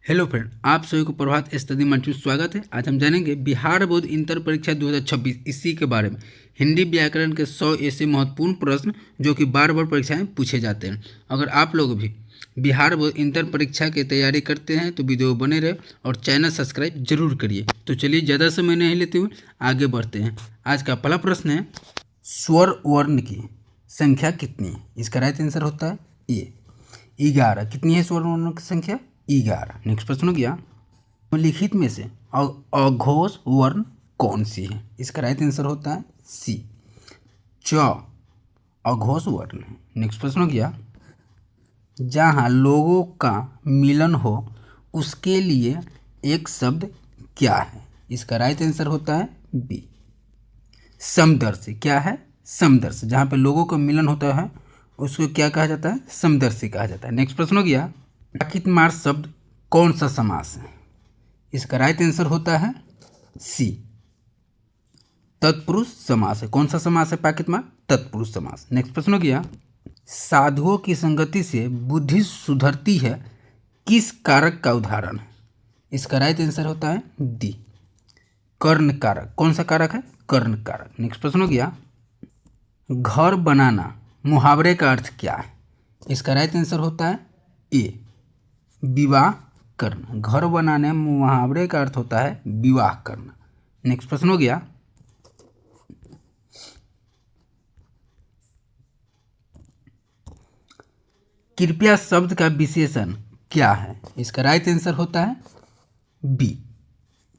Hello friend, आप सभी को प्रभात स्टडी मंच में स्वागत है। आज हम जानेंगे बिहार बोर्ड इंटर परीक्षा 2026 इसी के बारे में। हिंदी व्याकरण के 100 ऐसे महत्वपूर्ण प्रश्न जो कि बार बार परीक्षा में पूछे जाते हैं। अगर आप लोग भी बिहार बोर्ड इंटर परीक्षा की तैयारी करते हैं तो वीडियो बने रहे और चैनल सब्सक्राइब जरूर करिए। तो चलिए ज़्यादा समय नहीं लेते हुए आगे बढ़ते हैं। आज का पहला प्रश्न है, स्वर वर्ण की संख्या कितनी है? इसका राइट आंसर होता है ए 11। कितनी है स्वर वर्णों की संख्या? 11। नेक्स्ट प्रश्न हो गया, लिखित में से अघोष वर्ण कौन सी है? इसका राइट आंसर होता है सी च अघोष वर्ण है। नेक्स्ट प्रश्न हो गया, जहाँ लोगों का मिलन हो उसके लिए एक शब्द क्या है? इसका राइट आंसर होता है बी समदर्शी। क्या है? समदर्शी। जहाँ पे लोगों का मिलन होता है उसको क्या कहा जाता है? समदर्शी कहा जाता है। नेक्स्ट प्रश्न हो गया, पाकित मार शब्द कौन सा समास है? इसका राइट आंसर होता है सी तत्पुरुष समास है। कौन सा समास है पाकित मार? तत्पुरुष समास। नेक्स्ट प्रश्न हो गया, साधुओं की संगति से बुद्धि सुधरती है किस कारक का उदाहरण है? इसका राइट आंसर होता है डी कर्ण कारक। कौन सा कारक है? कर्ण कारक। नेक्स्ट प्रश्न हो गया, घर बनाना मुहावरे का अर्थ क्या है? इसका राइट आंसर होता है ए विवाह करना। घर बनाने मुहावरे का अर्थ होता है विवाह करना। नेक्स्ट प्रश्न हो गया, कृपया शब्द का विशेषण क्या है? इसका राइट आंसर होता है बी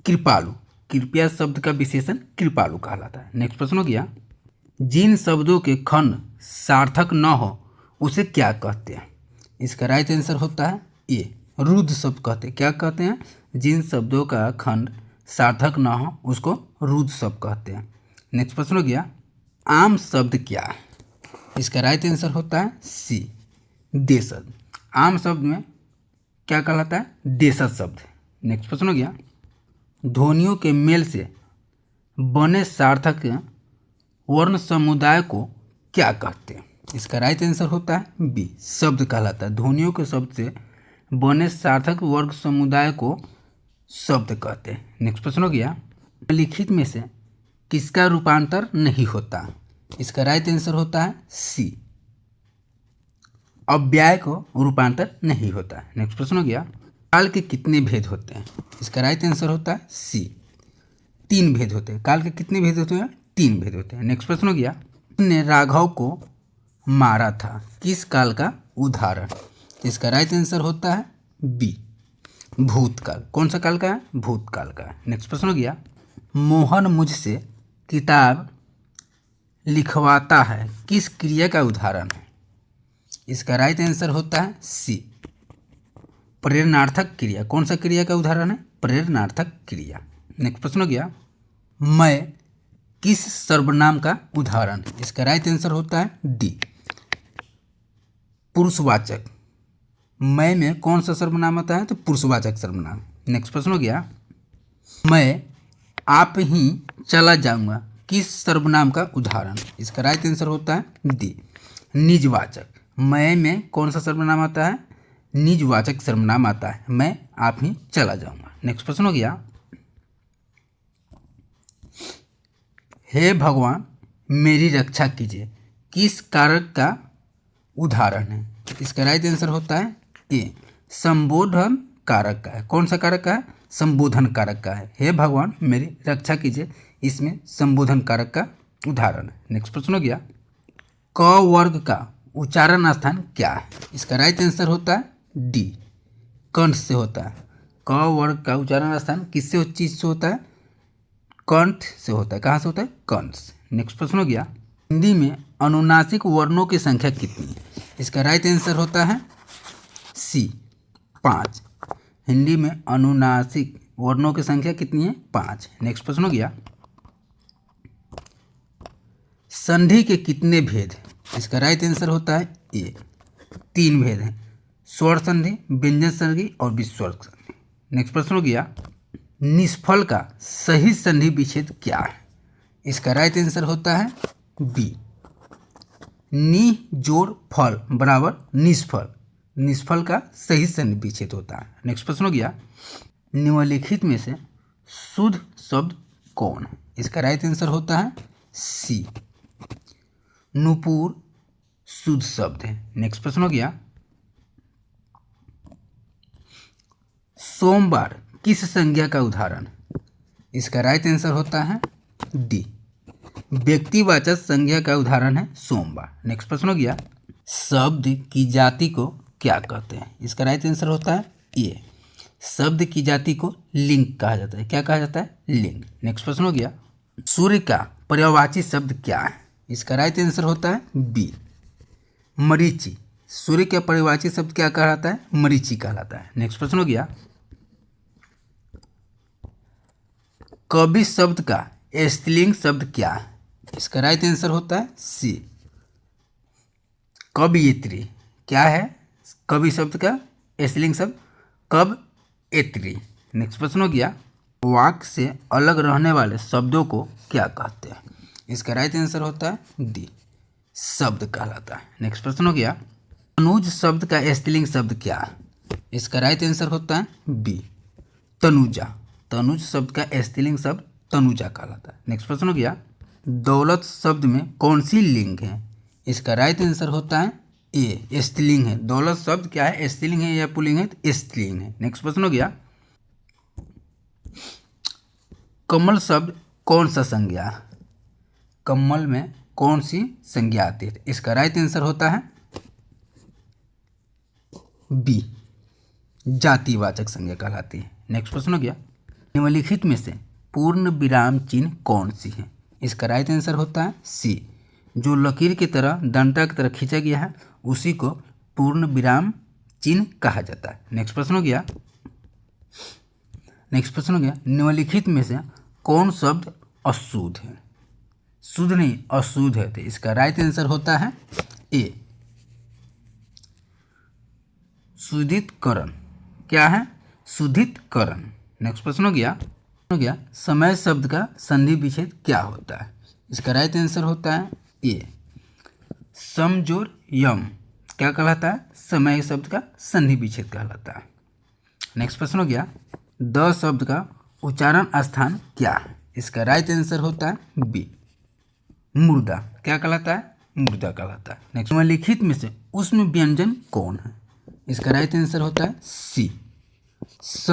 कृपालु। कृपया शब्द का विशेषण कृपालु कहलाता है। नेक्स्ट प्रश्न हो गया, जिन शब्दों के खंड सार्थक न हो उसे क्या कहते हैं? इसका राइट आंसर होता है ए रुद्ध शब्द कहते हैं। क्या कहते हैं? जिन शब्दों का खंड सार्थक न हो उसको रुद्ध शब्द कहते हैं। नेक्स्ट प्रश्न हो गया, आम शब्द क्या है? इसका राइट आंसर होता है सी देशज। आम शब्द में क्या कहलाता है? देशज शब्द। नेक्स्ट प्रश्न हो गया, ध्वनियों के मेल से बने सार्थक वर्ण समुदाय को क्या कहते हैं? इसका राइट आंसर होता है बी शब्द कहलाता है। ध्वनियों के शब्द से बने सार्थक वर्ग समुदाय को शब्द कहते हैं। नेक्स्ट प्रश्न हो गया, लिखित में से किसका रूपांतर नहीं होता? इसका राइट आंसर होता है सी अव्यय को रूपांतर नहीं होता है। नेक्स्ट प्रश्न हो गया, काल के कितने भेद होते हैं? इसका राइट आंसर होता है सी 3 भेद होते हैं। काल के कितने भेद होते हैं? 3 भेद होते हैं। नेक्स्ट प्रश्न हो गया, ने राघव को मारा था किस काल का उदाहरण? इसका राइट आंसर होता है बी भूतकाल। कौन सा काल का है? भूतकाल का है। नेक्स्ट प्रश्न हो गया, मोहन मुझसे किताब लिखवाता है किस क्रिया का उदाहरण है? इसका राइट आंसर होता है सी प्रेरणार्थक क्रिया। कौन सा क्रिया का उदाहरण है? प्रेरणार्थक क्रिया। नेक्स्ट प्रश्न हो गया, मैं किस सर्वनाम का उदाहरण है? इसका राइट आंसर होता है डी पुरुषवाचक। मैं में कौन सा सर्वनाम आता है? तो पुरुषवाचक सर्वनाम। नेक्स्ट प्रश्न हो गया, मैं आप ही चला जाऊंगा किस सर्वनाम का उदाहरण? इसका राइट आंसर होता है डी निजवाचक। मैं में कौन सा सर्वनाम आता है? निजवाचक सर्वनाम आता है। मैं आप ही चला जाऊंगा। नेक्स्ट प्रश्न हो गया, हे भगवान मेरी रक्षा कीजिए किस कारक का उदाहरण है? इसका राइट आंसर होता है ए संबोधन कारक का है। कौन सा कारक का है? संबोधन कारक का है। हे भगवान मेरी रक्षा कीजिए, इसमें संबोधन कारक का उदाहरण है। नेक्स्ट प्रश्न हो गया, क वर्ग का उच्चारण स्थान क्या है? इसका राइट आंसर होता है डी कंठ से होता है। क वर्ग का उच्चारण स्थान किससे चीज से होता है? कंठ से होता है। कहाँ से होता है? कंठ से। नेक्स्ट प्रश्न हो गया, हिंदी में अनुनासिक वर्णों की संख्या कितनी है? इसका राइट आंसर होता है सी 5। हिंदी में अनुनासिक वर्णों की संख्या कितनी है? 5। नेक्स्ट प्रश्न हो गया, संधि के कितने भेद? इसका राइट आंसर होता है ए 3 भेद हैं, स्वर संधि, व्यंजन संधि और विसर्ग संधि। नेक्स्ट प्रश्न हो गया, निष्फल का सही संधि विच्छेद क्या है? इसका राइट आंसर होता है बी नि जोड़ फल बराबर निष्फल। निष्फल का सही संधि विच्छेद होता है। नेक्स्ट प्रश्न हो गया, निम्नलिखित में से शुद्ध शब्द कौन है? इसका राइट आंसर होता है सी, नुपुर शुद्ध शब्द है। नेक्स्ट प्रश्न हो गया, सोमवार किस संज्ञा का उदाहरण है? इसका राइट आंसर होता है डी, व्यक्तिवाचक संज्ञा का उदाहरण है सोमवार। नेक्स्ट प्रश्न हो गया, शब्द की जाति को क्या कहते हैं? इसका राइट आंसर होता है ए, शब्द की जाति को लिंग कहा जाता है। क्या कहा जाता है? लिंग। नेक्स्ट प्रश्न हो गया, सूर्य का पर्यायवाची शब्द क्या है? इसका राइट आंसर होता है बी, मरीचि। सूर्य का पर्यायवाची शब्द क्या कहलाता है? मरीचि कहलाता है। नेक्स्ट प्रश्न हो गया, कवि शब्द का स्त्रीलिंग शब्द क्या है? इसका राइट आंसर होता है सी, कवयित्री। क्या है कवि शब्द का स्त्रीलिंग शब्द? कवयित्री। नेक्स्ट प्रश्न हो गया, वाक्य से अलग रहने वाले शब्दों को क्या कहते हैं? इसका राइट आंसर होता है डी, शब्द कहलाता है। नेक्स्ट प्रश्न हो गया, तनुज शब्द का स्त्रीलिंग शब्द क्या है? इसका राइट आंसर होता है बी, तनुजा। तनुज शब्द का स्त्रीलिंग शब्द तनुजा कहलाता है। नेक्स्ट प्रश्न हो गया, दौलत शब्द में कौन सी लिंग है? इसका राइट आंसर होता है ए, स्त्रीलिंग है। दौलत शब्द क्या है? स्त्रीलिंग है या पुल्लिंग है? तो स्त्रीलिंग है। नेक्स्ट प्रश्न हो गया, कमल शब्द कौन सा संज्ञा है? कमल में कौन सी संज्ञा आती है? इसका राइट आंसर होता है बी, जातिवाचक संज्ञा कहलाती है। नेक्स्ट प्रश्न हो गया, निम्नलिखित में से पूर्ण विराम चिन्ह कौन सी है? इसका राइट आंसर होता है सी, जो लकीर की तरह डंडा की तरह खींचा गया है उसी को पूर्ण विराम चिन्ह कहा जाता है। नेक्स्ट प्रश्न हो गया, निम्नलिखित में से कौन शब्द अशुद्ध है? शुद्ध नहीं, अशुद्ध है। तो इसका राइट आंसर होता है ए, शुद्धिकरण। क्या है? शुद्धिकरण। नेक्स्ट प्रश्न हो गया, समय शब्द का संधि विच्छेद क्या होता है? इसका राइट आंसर होता है ए, समजोड़ यम। क्या कहलाता है? समय शब्द का संधि विच्छेद कहलाता है। नेक्स्ट प्रश्न हो गया, द शब्द का उच्चारण स्थान क्या है? इसका राइट आंसर होता है बी, मुर्दा। क्या कहलाता है? मुर्दा कहलाता है। नेक्स्ट, निम्नलिखित में से उष्म व्यंजन कौन है? इसका राइट आंसर होता है सी, स,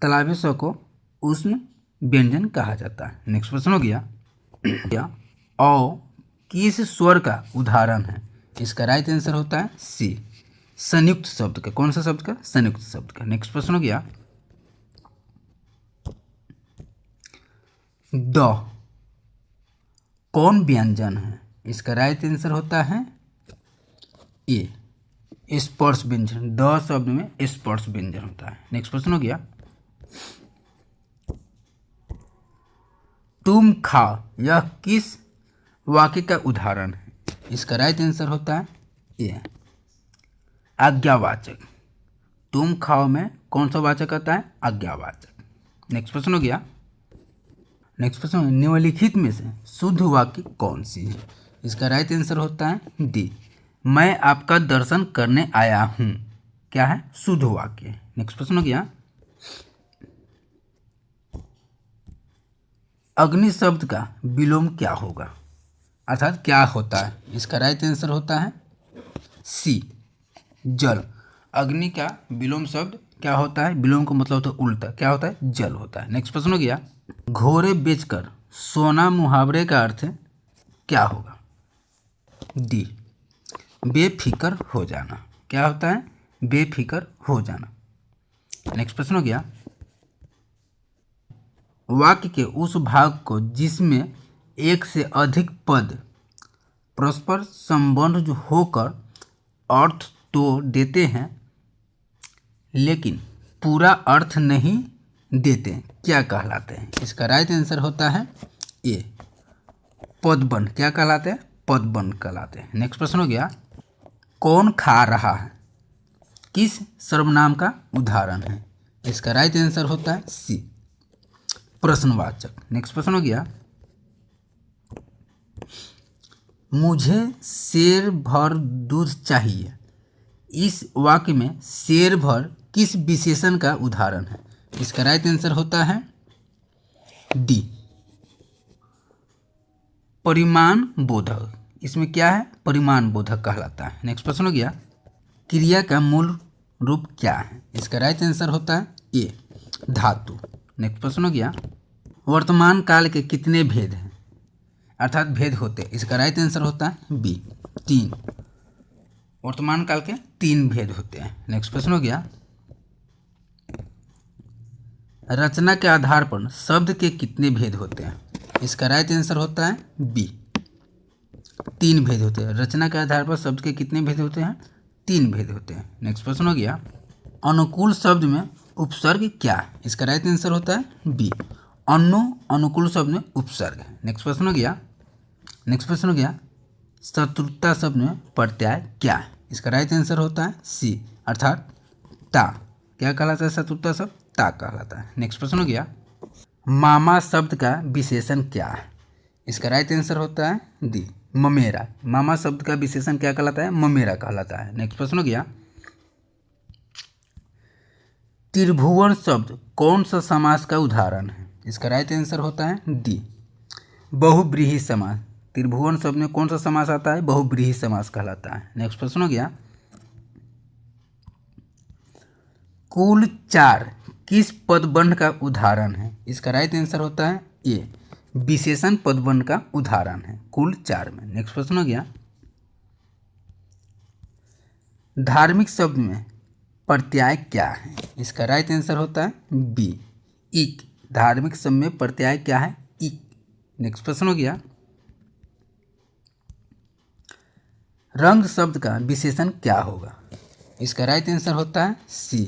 तालव्य स को उष्म व्यंजन कहा जाता है। नेक्स्ट प्रश्न हो गया, औ किस स्वर का उदाहरण है? इसका राइट आंसर होता है सी, संयुक्त शब्द का। कौन सा शब्द का? संयुक्त शब्द का। नेक्स्ट प्रश्न हो गया, द कौन व्यंजन है? इसका राइट आंसर होता है ए, स्पर्श व्यंजन। द शब्द में स्पर्श व्यंजन होता है। नेक्स्ट प्रश्न हो गया, तुम खाओ यह किस वाक्य का उदाहरण है? इसका राइट आंसर होता है ए, आज्ञावाचक। तुम खाओ में कौन सा वाचक आता है? आज्ञावाचक। नेक्स्ट प्रश्न हो गया, निम्नलिखित में से शुद्ध वाक्य कौन सी है? इसका राइट आंसर होता है डी, मैं आपका दर्शन करने आया हूँ। क्या है? शुद्ध वाक्य। नेक्स्ट प्रश्न हो गया, अग्नि शब्द का विलोम क्या होगा? अर्थात क्या होता है? इसका राइट आंसर होता है सी, जल। अग्नि का विलोम शब्द क्या होता है? विलोम का मतलब होता है उल्टा। क्या होता है? जल होता है। नेक्स्ट प्रश्न हो गया, घोड़े बेचकर सोना मुहावरे का अर्थ क्या होगा? डी, बेफिक्र हो जाना। क्या होता है? बेफिक्र हो जाना। नेक्स्ट प्रश्न हो गया, वाक्य के उस भाग को जिसमें एक से अधिक पद परस्पर संबंध होकर अर्थ तो देते हैं लेकिन पूरा अर्थ नहीं देते, क्या कहलाते हैं? इसका राइट आंसर होता है ए, पदबंध। क्या कहलाते हैं? पदबंध कहलाते हैं। नेक्स्ट प्रश्न हो गया, कौन खा रहा है किस सर्वनाम का उदाहरण है? इसका राइट आंसर होता है सी, प्रश्नवाचक। नेक्स्ट प्रश्न हो गया, मुझे शेर भर दूध चाहिए इस वाक्य में शेर भर किस विशेषण का उदाहरण है? इसका राइट आंसर होता है डी, परिमाण बोधक। इसमें क्या है? परिमाण बोधक कहलाता है। नेक्स्ट प्रश्न हो गया, क्रिया का मूल रूप क्या है? इसका राइट आंसर होता है ए, धातु। नेक्स्ट प्रश्न हो गया, वर्तमान काल के कितने भेद हैं, अर्थात भेद होते हैं? इसका राइट आंसर होता है बी, 3। वर्तमान काल के 3 भेद होते हैं। नेक्स्ट प्रश्न हो गया, रचना के आधार पर शब्द के कितने भेद होते हैं? इसका राइट आंसर होता है बी, 3 भेद होते हैं। रचना के आधार पर शब्द के कितने भेद होते हैं? 3 भेद होते हैं। नेक्स्ट प्रश्न हो गया, अनुकूल शब्द में उपसर्ग क्या है? इसका राइट आंसर होता है बी, अनुकूल शब्द में उपसर्ग है। नेक्स्ट प्रश्न हो गया, शत्रुता शब्द में प्रत्यय क्या है? इसका राइट आंसर होता है सी, अर्थात ता। क्या कहलाता है शत्रुता शब्द? ता कहलाता है। नेक्स्ट प्रश्न हो गया, मामा शब्द का विशेषण क्या है? इसका राइट आंसर होता है डी, ममेरा। मामा शब्द का विशेषण क्या कहलाता है? ममेरा कहलाता है। नेक्स्ट प्रश्न हो गया, त्रिभुवन शब्द कौन सा समास का उदाहरण है? इसका राइट आंसर होता है डी, बहुव्रीहि समास। त्रिभुवन शब्द में कौन सा समास आता है? बहुव्रीहि समास कहलाता है। नेक्स्ट प्रश्न हो गया, कुल 4 किस पदबंध का उदाहरण है? इसका राइट आंसर होता है ए, विशेषण पदबंध का उदाहरण है कुल 4 में। नेक्स्ट प्रश्न हो गया, धार्मिक शब्द में प्रत्यय क्या है? इसका राइट आंसर होता है बी, इक। धार्मिक शब्द में प्रत्यय क्या है? इक। नेक्स्ट प्रश्न हो गया, रंग शब्द का विशेषण क्या होगा? इसका राइट आंसर होता है सी,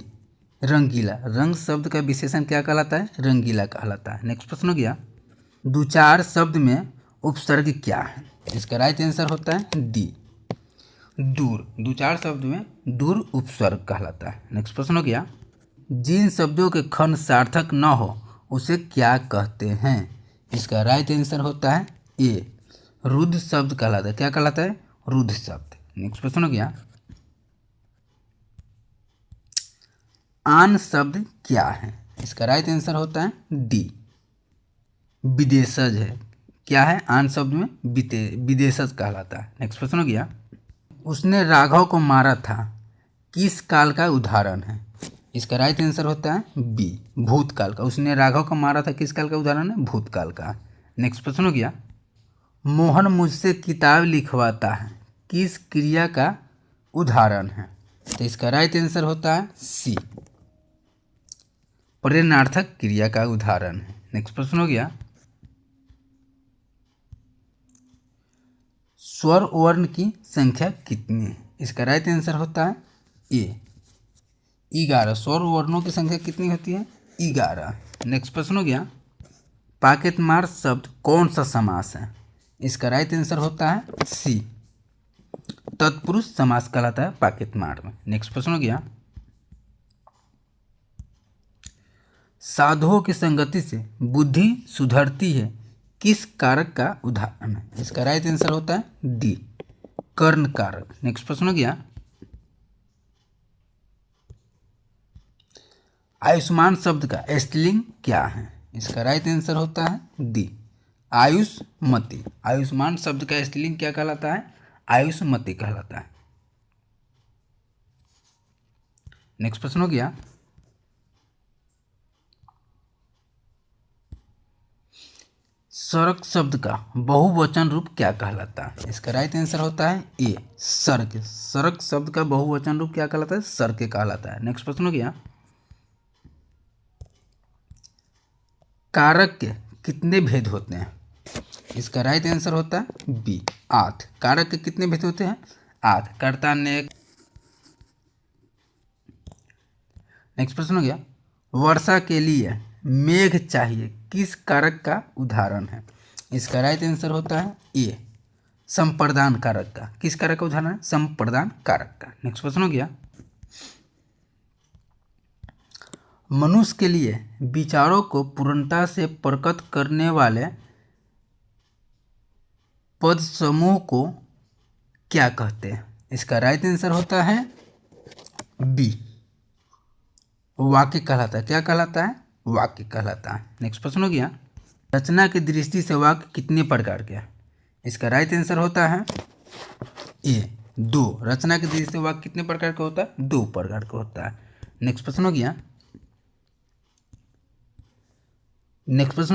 रंगीला। रंग शब्द का विशेषण क्या कहलाता है? रंगीला कहलाता है। नेक्स्ट प्रश्न हो गया, दुचार शब्द में उपसर्ग क्या है? इसका राइट आंसर होता है डी, दूर। दुचार शब्द में दूर उपसर्ग कहलाता है। नेक्स्ट प्रश्न हो गया, जिन शब्दों के खंड सार्थक न हो उसे क्या कहते हैं? इसका राइट आंसर होता है ए, रुद्ध शब्द कहलाता है। क्या कहलाता है? रुद्ध शब्द। नेक्स्ट प्रश्न हो गया, आन शब्द क्या है? इसका राइट आंसर होता है डी, विदेशज है। क्या है? आन शब्द में विदेशज कहलाता है। नेक्स्ट प्रश्न हो गया, उसने राघव को मारा था किस काल का उदाहरण है? इसका राइट आंसर होता है बी, भूतकाल का। उसने राघव को मारा था किस काल का उदाहरण है? भूतकाल का। नेक्स्ट प्रश्न हो गया, मोहन मुझसे किताब लिखवाता है किस क्रिया का उदाहरण है? तो इसका राइट आंसर होता है सी, प्रेरणार्थक क्रिया का उदाहरण है। नेक्स्ट प्रश्न हो गया, स्वर वर्ण की संख्या कितनी है? इसका राइट आंसर होता है ए, 11। स्वर वर्णों की संख्या कितनी होती है? 11। नेक्स्ट प्रश्न हो गया, पाकेटमार शब्द कौन सा समास है? इसका राइट आंसर होता है सी, तत्पुरुष समास कहलाता है पाकेटमार में। नेक्स्ट प्रश्न हो गया, साधुओं की संगति से बुद्धि सुधरती है किस कारक का उदाहरण है? इसका राइट आंसर होता है डी, कर्ण कारक। नेक्स्ट प्रश्न हो गया, आयुष्मान शब्द का स्त्रीलिंग क्या है? इसका राइट आंसर होता है डी, आयुष्मती। आयुष्मान शब्द का स्त्रीलिंग क्या कहलाता है? आयुष्मती कहलाता है। नेक्स्ट प्रश्न हो गया, सड़क शब्द का बहुवचन रूप क्या कहलाता है? इसका राइट आंसर होता है ए, सर्क। सड़क शब्द का बहुवचन रूप क्या कहलाता है? सर्क कहलाता है। नेक्स्ट प्रश्न हो गया, कारक के कितने भेद होते हैं? इसका राइट आंसर होता है बी, 8। कारक के कितने भेद होते हैं? 8। कर्ता ने। नेक्स्ट प्रश्न हो गया, वर्षा के लिए मेघ चाहिए किस कारक का उदाहरण है? इसका राइट आंसर होता है ए, संप्रदान कारक का। किस कारक का उदाहरण है? संप्रदान कारक का। नेक्स्ट प्रश्न हो गया, मनुष्य के लिए विचारों को पूर्णता से प्रकट करने वाले पद समूह को क्या कहते हैं? इसका राइट आंसर होता है बी, वाक्य कहलाता है। क्या कहलाता है? वाक्य कहलाता है। नेक्स्ट प्रश्न हो गया, रचना की दृष्टि से वाक्य कितने प्रकार के हैं? इसका राइट आंसर होता है ए, 2। रचना की दृष्टि से वाक्य कितने प्रकार का होता है? 2 प्रकार का होता है। नेक्स्ट प्रश्न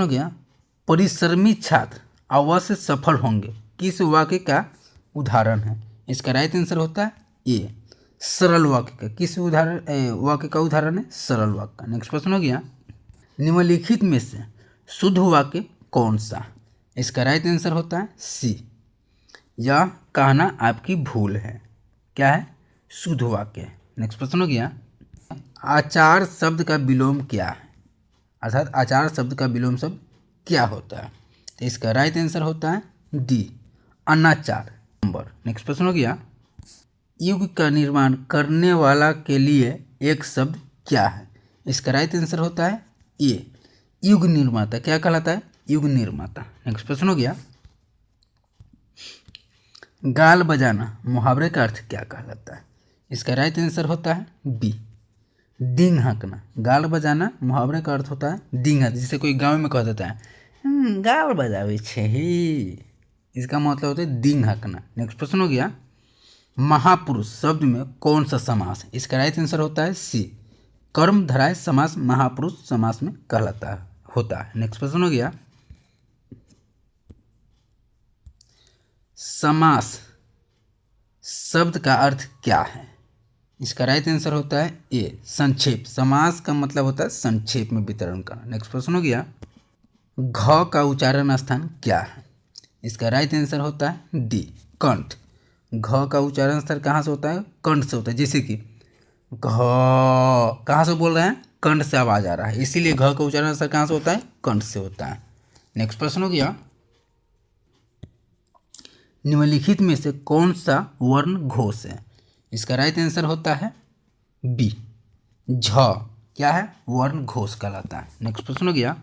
हो गया, परिश्रमी छात्र अवश्य सफल होंगे किस वाक्य का उदाहरण है? इसका राइट आंसर होता है ए, सरल वाक्य का। किस वाक्य का उदाहरण है? सरल वाक्य का। नेक्स्ट प्रश्न हो गया, निम्नलिखित में से शुद्ध वाक्य कौन सा? इसका राइट आंसर होता है सी, यह कहना आपकी भूल है। क्या है? शुद्ध वाक्य। नेक्स्ट प्रश्न हो गया, आचार शब्द का विलोम क्या है? अर्थात आचार शब्द का विलोम शब्द क्या होता है? तो इसका राइट आंसर होता है डी, अनाचार। नंबर। नेक्स्ट प्रश्न हो गया, युग का निर्माण करने वाला के लिए एक शब्द क्या है? इसका राइट आंसर होता है ए, युग निर्माता। क्या कहलाता है? युग निर्माता। नेक्स्ट प्रश्न हो गया, गाल बजाना मुहावरे का अर्थ क्या कहलाता है? इसका राइट आंसर होता है बी, डींग हाँकना। गाल बजाना मुहावरे का अर्थ होता है डींग हाँकना। जिसे कोई गांव में कह देता है गाल बजावे छे ही, इसका मतलब होता है डींग हाँकना। नेक्स्ट प्रश्न हो गया, महापुरुष शब्द में कौन सा समास है? इसका राइट आंसर होता है सी, कर्मधारय समास महापुरुष समास में कहलाता होता है। नेक्स्ट प्रश्न हो गया, समास शब्द का अर्थ क्या है? इसका राइट आंसर होता है ए, संक्षेप। समास का मतलब होता है संक्षेप में वितरण करना। नेक्स्ट प्रश्न हो गया, घ का उच्चारण स्थान क्या है? इसका राइट आंसर होता है डी, कंठ। घ का उच्चारण स्थान कहाँ से होता है? कंठ से होता है। जैसे कि घ, कहाँ से बोल रहे हैं? कंठ से आवाज आ रहा है, इसीलिए घ का उच्चारण स्थान कहाँ से होता है? कंठ से होता है। नेक्स्ट प्रश्न हो गया, निम्नलिखित में से कौन सा वर्ण घोष है? इसका राइट आंसर होता है बी, झ। क्या है? वर्ण घोष कहलाता है। नेक्स्ट प्रश्न हो गया,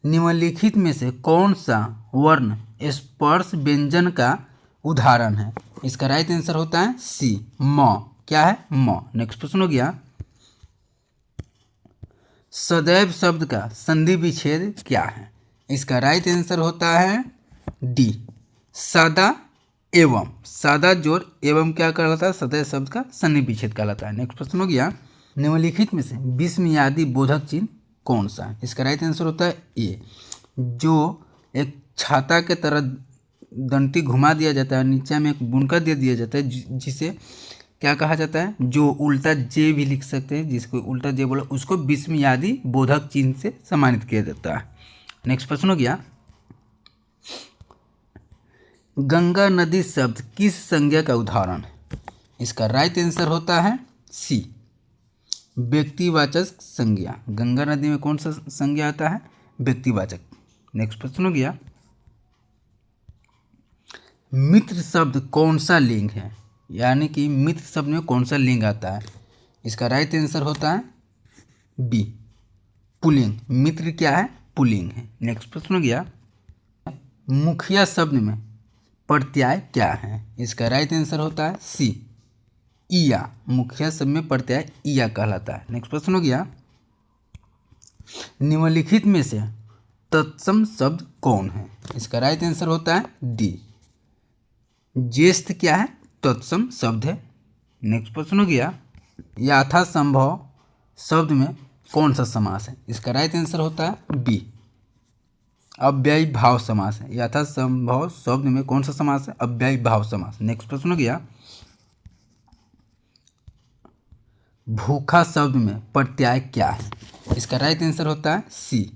निम्नलिखित में से कौन सा वर्ण स्पर्श व्यंजन का उदाहरण है? इसका राइट आंसर होता है सी, म। क्या है? म। नेक्स्ट प्रश्न हो गया, सदैव शब्द का संधि विच्छेद क्या है? इसका राइट आंसर होता है डी, सदा एवं। सादा जोड़ एवं क्या कहलाता है? सदैव शब्द का संधि विच्छेद कहलाता है। नेक्स्ट प्रश्न हो गया, निम्नलिखित में से विस्मयादि बोधक चिन्ह कौन सा है? इसका राइट आंसर होता है ए, जो एक छाता के तरह दंती घुमा दिया जाता है, नीचे में एक बुनकर दे दिया जाता है, जिसे क्या कहा जाता है? जो उल्टा जे भी लिख सकते हैं, जिसको उल्टा जे बोला उसको विस्मयादि बोधक चिन्ह से सम्मानित किया जाता है। नेक्स्ट प्रश्न हो गया, गंगा नदी शब्द किस संज्ञा का उदाहरण है? इसका राइट आंसर होता है सी, व्यक्तिवाचक संज्ञा। गंगा नदी में कौन सा संज्ञा आता है? व्यक्तिवाचक। नेक्स्ट प्रश्न हो गया, मित्र शब्द कौन सा लिंग है? यानी कि मित्र शब्द में कौन सा लिंग आता है? इसका राइट आंसर होता है बी, पुल्लिंग। मित्र क्या है? पुल्लिंग है। नेक्स्ट प्रश्न हो गया, मुखिया शब्द में प्रत्यय क्या है? इसका राइट आंसर होता है सी, इया। मुखिया शब्द में प्रत्यय इया कहलाता है। नेक्स्ट प्रश्न हो गया, निम्नलिखित में से तत्सम शब्द कौन है? इसका राइट आंसर होता है डी, ज्येष्ठ। क्या है? तत्सम शब्द है। नेक्स्ट प्रश्न हो गया, यथासंभव शब्द में कौन सा समास है? इसका राइट आंसर होता है बी, अव्ययी भाव समास है। यथासंभव शब्द में कौन सा समास है? अव्ययी भाव समास। नेक्स्ट प्रश्न हो गया, भूखा शब्द में प्रत्यय क्या है? इसका राइट आंसर होता है सी,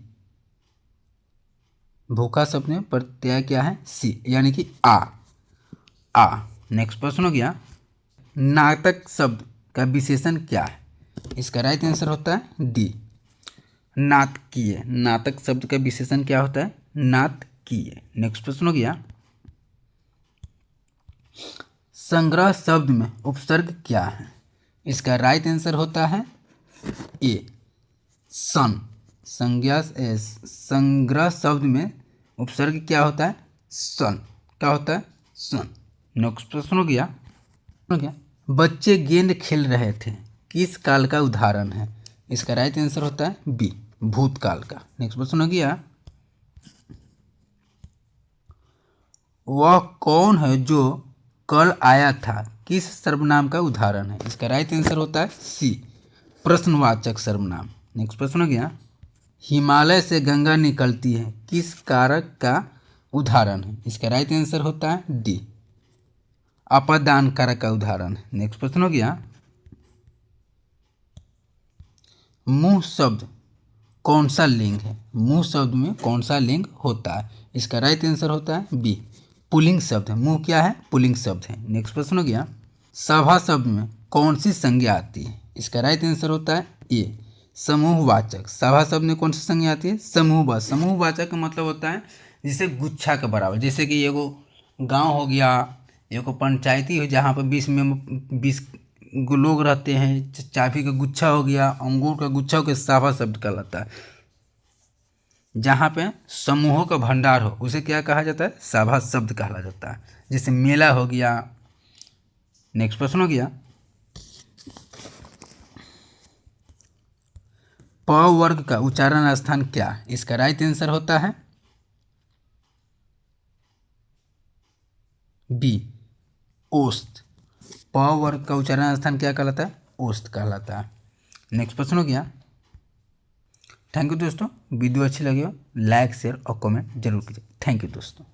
भूखा शब्द में प्रत्यय क्या है? सी, यानी कि आ। नेक्स्ट प्रश्न हो गया, नाटक शब्द का विशेषण क्या है? इसका राइट आंसर होता है डी, नाटकीय। नाटक शब्द का विशेषण क्या होता है? नाटकीय। नेक्स्ट प्रश्न हो गया, संग्रह शब्द में उपसर्ग क्या है? इसका राइट आंसर होता है ए, सन। संग्रह शब्द में उपसर्ग क्या होता है? सन। क्या होता है? सन। नेक्स्ट प्रश्न हो गया, हो गया। बच्चे गेंद खेल रहे थे किस काल का उदाहरण है? इसका राइट आंसर होता है बी, भूतकाल का। नेक्स्ट क्वेश्चन हो गया, वह कौन है जो कल आया था किस सर्वनाम का उदाहरण है? इसका राइट आंसर होता है सी, प्रश्नवाचक सर्वनाम। नेक्स्ट प्रश्न हो गया, हिमालय से गंगा निकलती है किस कारक का उदाहरण है? इसका राइट आंसर होता है डी, अपादान कारक का उदाहरण है। नेक्स्ट प्रश्न हो गया, मुंह शब्द कौन सा लिंग है? मुंह शब्द में कौन सा लिंग होता है? इसका राइट आंसर होता है बी, पुल्लिंग शब्द है। मुंह क्या है? पुल्लिंग शब्द है। नेक्स्ट प्रश्न हो गया, सभा शब्द में कौन सी संज्ञा आती है? इसका राइट आंसर होता है ए, समूहवाचक। सभा शब्द में कौन सी संज्ञा आती है? समूहवाचक। समूहवाचक का मतलब होता है जैसे गुच्छा के बराबर, जैसे कि एगो गांव हो गया, एगो पंचायती हो जहाँ पर 20 गो लोग रहते हैं, चाबी का गुच्छा हो गया, अंगूर का गुच्छा हो गया, सभा शब्द कहलाता है। जहाँ पे समूहों का भंडार हो उसे क्या कहा जाता है? सभा शब्द कहा जाता है। जैसे मेला हो गया। नेक्स्ट प्रश्न हो गया, प वर्ग का उच्चारण स्थान क्या? इसका राइट आंसर होता है बी, ओस्त। प वर्ग का उच्चारण स्थान क्या कहलाता है? ओस्त कहलाता है। नेक्स्ट प्रश्न हो गया। थैंक यू दोस्तों, वीडियो अच्छी लगी हो लाइक शेयर और कमेंट जरूर कीजिए। थैंक यू दोस्तों।